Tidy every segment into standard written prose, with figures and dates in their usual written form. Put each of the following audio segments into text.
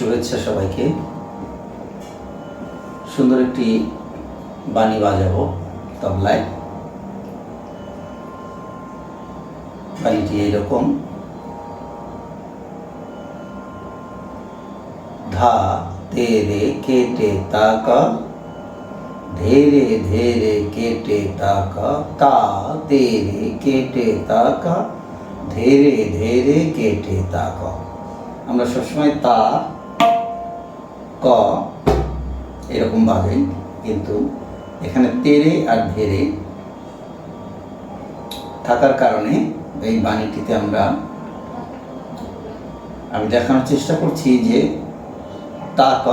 শুভেচ্ছা সবাইকে। সুন্দর একটি বাণী বাজাবো তবলায়। বাণীটি এরকম: धा तेरे केटे ताका, धेरे धेरे केटे ताका, ता तेरे केटे ताका, धेरे धेरे केटे ताका। আমরা সবসময় তা ক এরকম বাজাই, কিন্তু এখানে তেরে আর ধেরে থাকার কারণে এই বাণীটিতে আমি দেখানোর চেষ্টা করছি যে তা ক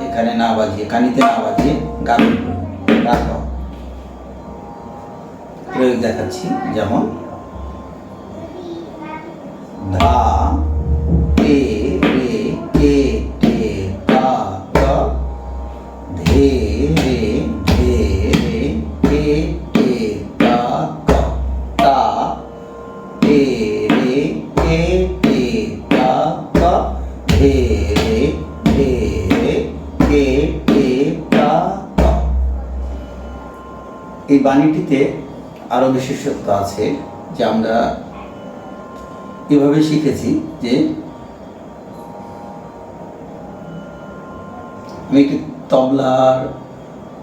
এখানে না বাজিয়ে, কানিতে না বাজিয়ে গান তা ক প্রয়োগ দেখাচ্ছি। যেমন धा तेरे केटे ताका, धेरे धेरे केटे ताका, ता तेरे केटे ताका, धेरे धेरे केटे ताका। এই বাণীটিতে আরো বিশেষত্ব আছে যে আমরা এভাবে শিখেছি যে আমি একটি তবলার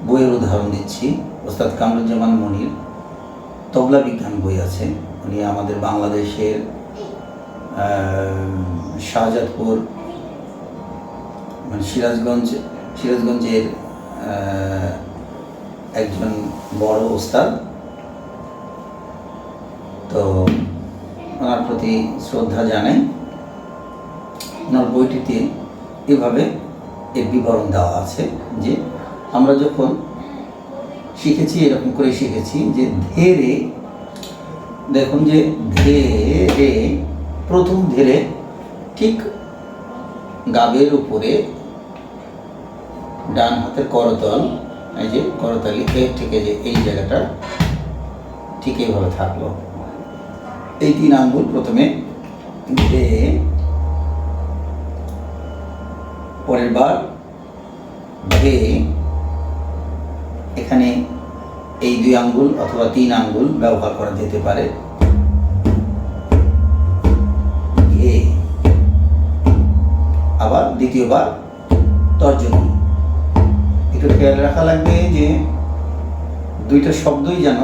বইয়ের উদাহরণ দিচ্ছি। ওস্তাদ কামরুজ্জামান মনির তবলা বিজ্ঞান বই আছে। উনি আমাদের বাংলাদেশের শাহজাদপুর মানে সিরাজগঞ্জের একজন বড় ওস্তাদ। তো ওনার প্রতি শ্রদ্ধা জানাই। ওনার বইটিতে এভাবে এর বিবরণ দেওয়া আছে যে আমরা যখন শিখেছি এরকম করে শিখেছি যে ধেরে, দেখুন যে ধেরে, প্রথম ধেরে ঠিক গাবের উপরে ডান হাতের করতল, এই যে করতালি থেকে যে এই জায়গাটা ঠিক এইভাবে থাকলো। এই তিন আঙ্গুল প্রথমে ধে, পরের বার ধে, এখানে এই দুই আঙ্গুল অথবা তিন আঙ্গুল ব্যবহার করা যেতে পারে। ঘে, আবার দ্বিতীয়বার তর্জনী। একটু খেয়াল রাখা লাগবে যে দুইটা শব্দই যেন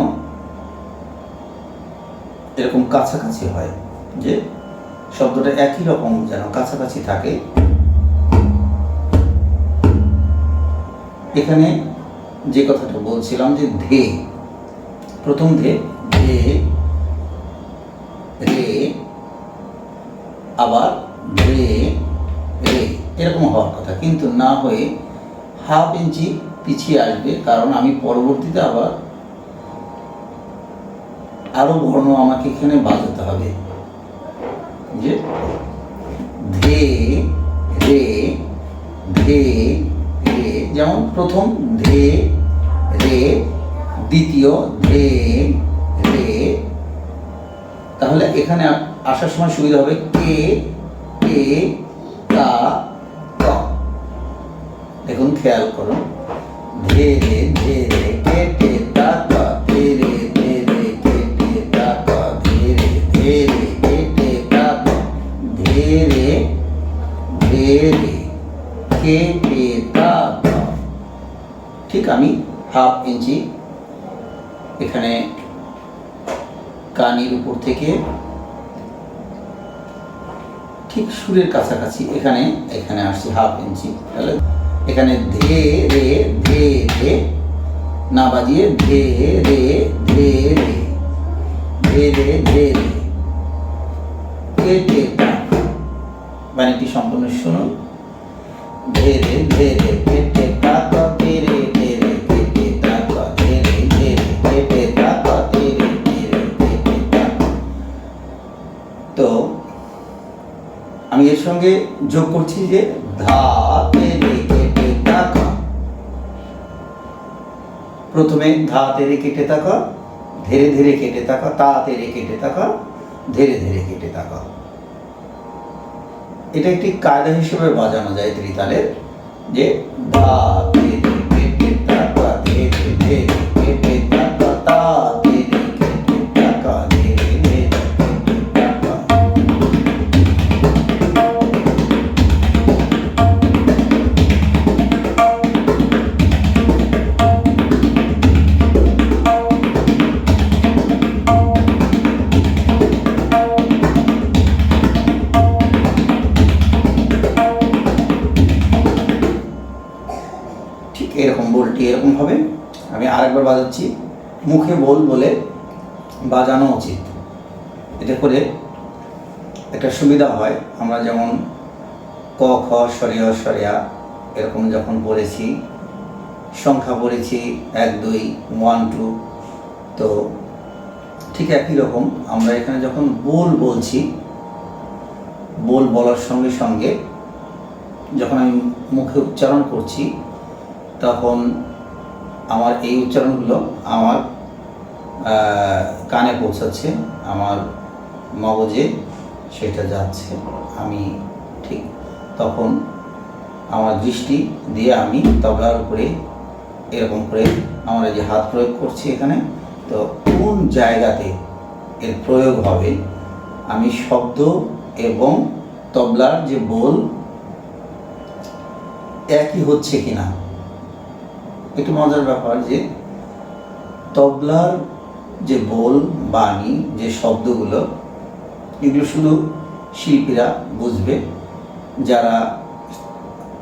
এরকম কাছাকাছি হয়, যে শব্দটা একই রকম যেন কাছাকাছি থাকে। এখানে যে কথাটা বলছিলাম যে ধে, প্রথম ধে, ধে রে, আবার ধে রে, এরকম হওয়ার কথা, কিন্তু না হয়ে হাফ ইঞ্চি পিছিয়ে আসবে, কারণ আমি পরবর্তীতে আবার আরো বর্ণ আমাকে এখানে বাজাতে হবে। যে ধে রে, ধে রে, যেমন প্রথম ধে রে, দ্বিতীয় ধে রে, তাহলে এখানে আসার সময় সুবিধা হবে কে কে তা ক। দেখুন খেয়াল করুন, ধে রে ধে রে কে কে তা ক, ধে রে ধে রে কে কে তা ক, ধে রে ধে রে কে কে তা ক, ধে রে ধে রে কে কে তা ক। ঠিক আমি হাফ ইঞ্চি এখানে কানের উপর থেকে ঠিক সুরের কাছাকাছি এখানে আসছি হাফ ইঞ্চি। তাহলে এখানে ধে রে ধে রে না বাজিয়ে ধে রে ধে রে ধে রে ধে রে কেটে তা। বাণীটি সম্পূর্ণ শুনুন। ধে রে ধে রে কেটে তা ক, ধে রে ধে রে কেটে তা ক, ধে রে ধে রে কেটে তা ক, ধে রে ধে রে কেটে তা ক। তো আমি এর সঙ্গে যোগ করছি যে ধা তেরে কেটে তা ক, প্রথমে ধা তেরে কেটে তা ক, ধীরে ধীরে কেটে তা ক, তা তেরে কেটে তা ক, ধীরে ধীরে কেটে তা ক। এটা একটি কায়দা হিসেবে বাজানো যায় ত্রিতালের, যে ধা তে রে কে তে তা কা ধে রে ধে রে কে তে তা কা তা তে রে কে তে তা কা ধে রে ধে রে কে তে তা কা। ঠিক এরকম বোলটি এরকম হবে। আমি আরেকবার বাজাচ্ছি, মুখে বোল বলে বাজানো উচিত। এতে করে একটা সুবিধা হয়। আমরা যেমন ক খ সরিয়া সরিয়া এরকম যখন পড়েছি, সংখ্যা পড়েছি 1 2 1 2, তো ঠিক একই রকম আমরা এখানে যখন বোল বলছি, বোল বলার সঙ্গে সঙ্গে যখন আমি মুখে উচ্চারণ করছি, তখন আমার এই উচ্চারণগুলো আমার কানে পৌঁছাচ্ছে, আমার মগজে সেটা যাচ্ছে। আমি ঠিক তখন আমার দৃষ্টি দিয়ে আমি তবলার উপরে এরকম করে আমরা যে হাত প্রয়োগ করছি এখানে, তো কোন জায়গাতে এর প্রয়োগ হবে, আমি শব্দ এবং তবলার যে বোল একই হচ্ছে কিনা। একটু মজার ব্যাপার যে তবলার যে বোল বাণী, যে শব্দগুলো, এগুলো শুধু শিল্পীরা বুঝবে, যারা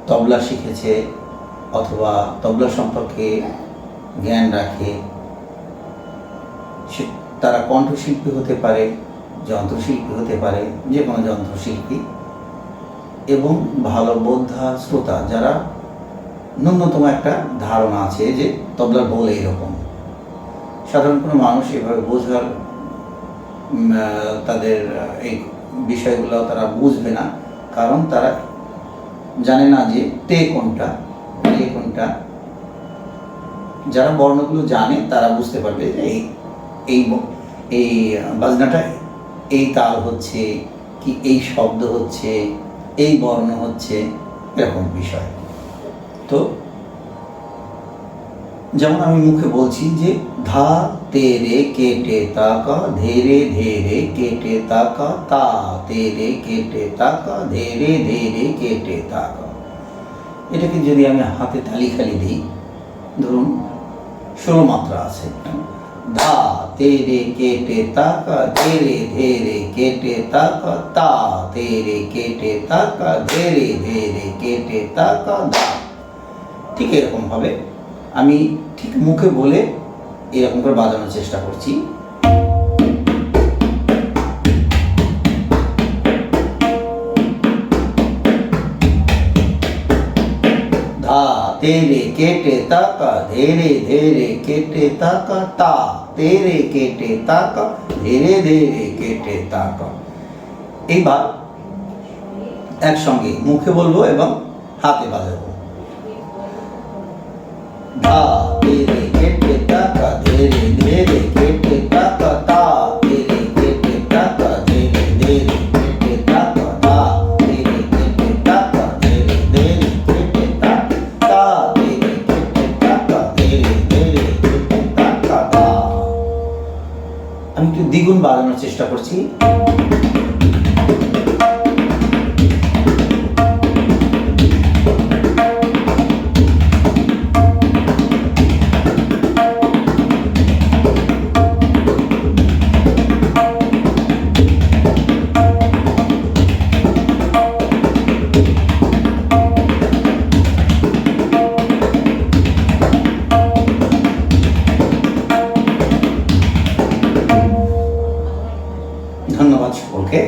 তবলা শিখেছে অথবা তবলা সম্পর্কে জ্ঞান রাখে। তারা কণ্ঠশিল্পী হতে পারে, যন্ত্রশিল্পী হতে পারে, যে কোনো যন্ত্রশিল্পী, এবং ভালো বোদ্ধা শ্রোতা যারা ন্যূনতম একটা ধারণা আছে যে তবলার বোল এইরকম। সাধারণ কোনো মানুষ এভাবে বোঝার তাদের এই বিষয়গুলো তারা বুঝবে না, কারণ তারা জানে না যে তে কোনটা তে কোনটা। যারা বর্ণগুলো জানে তারা বুঝতে পারবে যে এই এই বাজনাটা এই তাল হচ্ছে কি, এই শব্দ হচ্ছে, এই বর্ণ হচ্ছে, এরকম বিষয়। তো যেমন আমি মুখে বলছি যে ধা তে রে কে টে তা কা ধে রে কে টে তা কা তা তে রে কে টে তা কা ধে রে কে টে তা কা। এটাকে যদি আমি হাতে তালি খালি দিই, ধরুন 16 মাত্রা আছে, ধা তে রে কে টে তা কা ধে রে কে টে তা কা তা তে রে কে টে তা কা ধে রে কে টে তা কা ধা। ঠিক এরকম ভাবে আমি ঠিক মুখে বলে এরকম করে বাজানোর চেষ্টা করছি। ধা তে রে কে টে তা কা ধে রে কে টে তা কা তা তে রে কে টে তা কা ধে রে কে টে তা কা। এইবার একসঙ্গে মুখে বলবো এবং হাতে বাজাবো। ধা তে রে কে টে তা কা ধে রে কে টে তা কা তা তে রে কে টে তা কা ধে রে কে টে তা কা তা তে রে কে টে তা কা ধে রে কে টে তা তা তে রে কে টে তা কা ধে রে কে টে তা কা তা। আমি একটু দ্বিগুণ বাজানোর চেষ্টা করছি। ধন্যবাদ সকলকে।